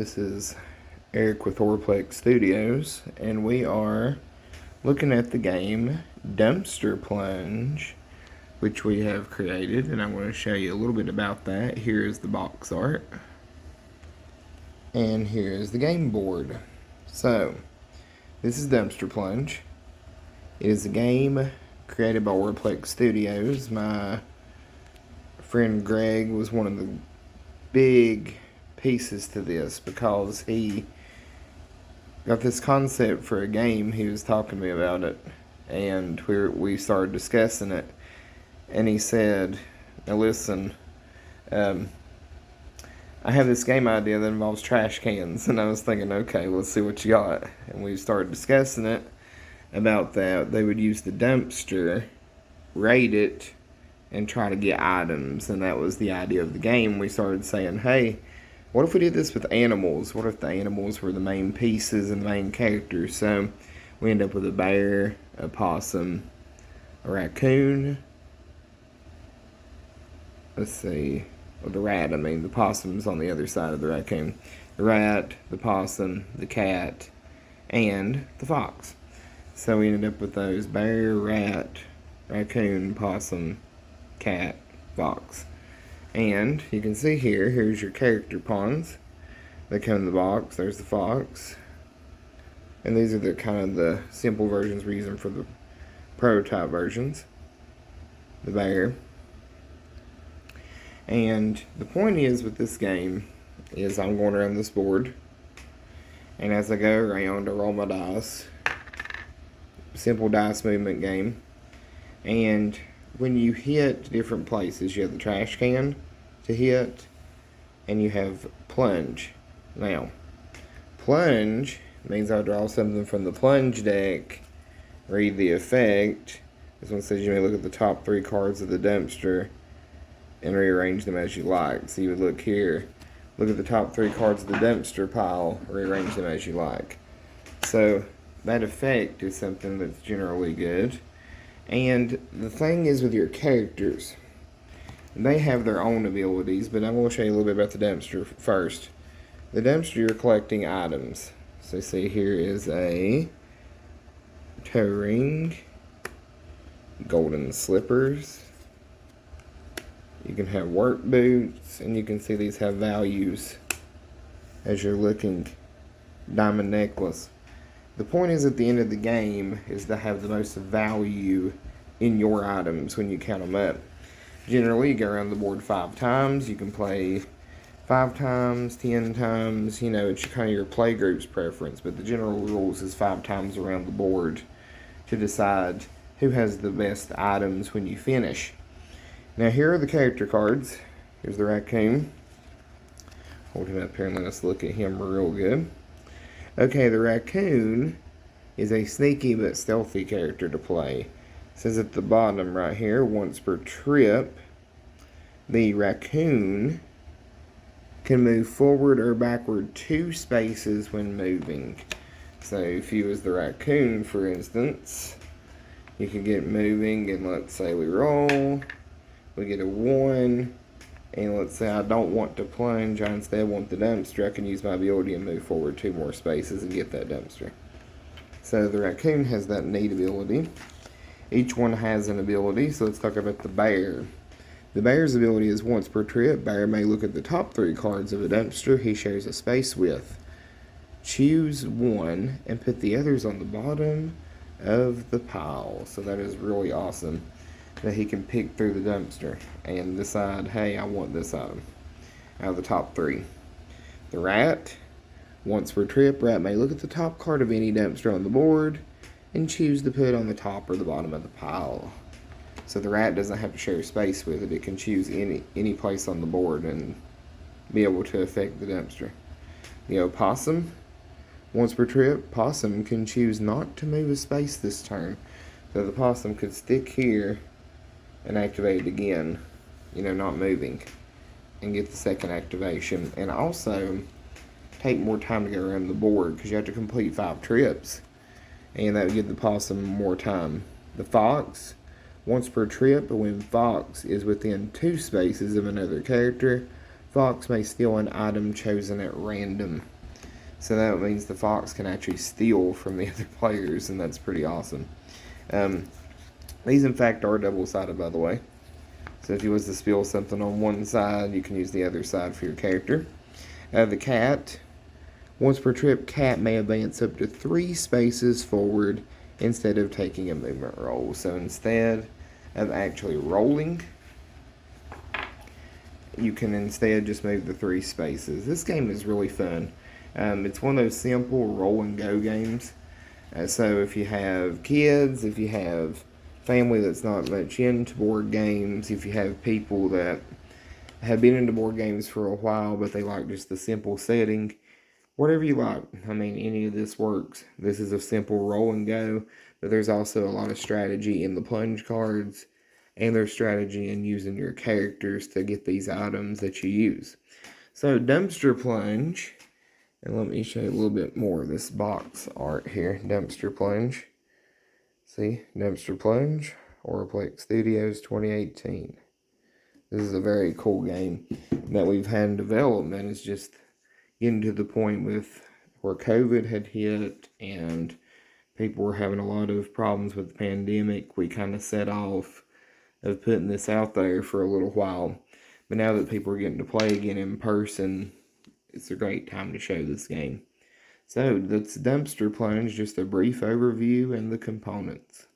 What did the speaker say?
This is Eric with Overlook Studios, and we are looking at the game Dumpster Plunge, which we have created, and I'm going to show you a little bit about that. Here is the box art, and here is the game board. So, this is Dumpster Plunge. It is a game created by Overlook Studios. My friend Greg was one of the big pieces to this because he got this concept for a game. He was talking to me about it, and we started discussing it, and he said, now listen, I have this game idea that involves trash cans. And I was thinking, okay, let's see what you got. And we started discussing it about that. They would use the dumpster, rate it, and try to get items, and that was the idea of the game. We started saying, hey, what if we did this with animals? What if the animals were the main pieces and the main characters? So we end up with a bear, a possum, a raccoon, let's see, well, the rat, the possum's on the other side of the raccoon. The rat, the possum, the cat, and the fox. So we ended up with those: bear, rat, raccoon, possum, cat, fox. And you can see here's your character pawns. They come in the box. There's the fox. And these are the kind of the simple versions we're using for the prototype versions. The bear. And the point is with this game is I'm going around this board, and as I go around I roll my dice. Simple dice movement game. And when you hit different places, you have the trash can to hit, and you have plunge. Now, plunge means I draw something from the plunge deck, read the effect. This one says you may look at the top 3 cards of the dumpster and rearrange them as you like. So you would look here, look at the top 3 cards of the dumpster pile, rearrange them as you like. So that effect is something that's generally good. And the thing is with your characters, they have their own abilities, but I'm going to show you a little bit about the dumpster first. The dumpster, you're collecting items. So see, here is a toe ring, golden slippers. You can have work boots, and you can see these have values as you're looking. Diamond necklace. The point is, at the end of the game, is to have the most value in your items when you count them up. Generally, you go around the board 5 times. You can play 5 times, 10 times. You know, it's kind of your play group's preference, but the general rules is 5 times around the board to decide who has the best items when you finish. Now, here are the character cards. Here's the raccoon. Hold him up here and let us look at him real good. Okay, the raccoon is a sneaky but stealthy character to play. It says at the bottom right here, once per trip, the raccoon can move forward or backward 2 spaces when moving. So if you was the raccoon, for instance, you could get moving, and let's say we roll, we get a 1, and let's say I don't want to plunge, I instead want the dumpster. I can use my ability and move forward 2 more spaces and get that dumpster. So the raccoon has that neat ability. Each one has an ability, so let's talk about the bear. The bear's ability is once per trip, bear may look at the top 3 cards of a dumpster he shares a space with. Choose one and put the others on the bottom of the pile. So that is really awesome, that he can pick through the dumpster and decide, hey, I want this item out of the top 3. The rat, once per trip, rat may look at the top card of any dumpster on the board and choose to put on the top or the bottom of the pile. So the rat doesn't have to share space with it. It can choose any place on the board and be able to affect the dumpster. The opossum, once per trip, possum can choose not to move a space this turn. So the possum could stick here and activate it again, not moving, and get the second activation. And also take more time to go around the board because you have to complete 5 trips, and that would give the possum more time. The fox, once per trip, but when fox is within 2 spaces of another character, fox may steal an item chosen at random. So that means the fox can actually steal from the other players, and that's pretty awesome. Um, these, in fact, are double-sided, by the way. So if you was to spill something on one side, you can use the other side for your character. The cat. Once per trip, cat may advance up to 3 spaces forward instead of taking a movement roll. So instead of actually rolling, you can instead just move the 3 spaces. This game is really fun. It's one of those simple roll and go games. So if you have kids, if you have family that's not much into board games, if you have people that have been into board games for a while but they like just the simple setting, whatever you like. I mean, any of this works. This is a simple roll and go, but there's also a lot of strategy in the plunge cards, and there's strategy in using your characters to get these items that you use. So, Dumpster Plunge, and let me show you a little bit more of this box art here. Dumpster Plunge. See, Dumpster Plunge, Overlook Studios 2018. This is a very cool game that we've had in development. It's just getting to the point with where COVID had hit and people were having a lot of problems with the pandemic. We kind of set off of putting this out there for a little while. But now that people are getting to play again in person, it's a great time to show this game. So that's Dumpster Plunge, just a brief overview and the components.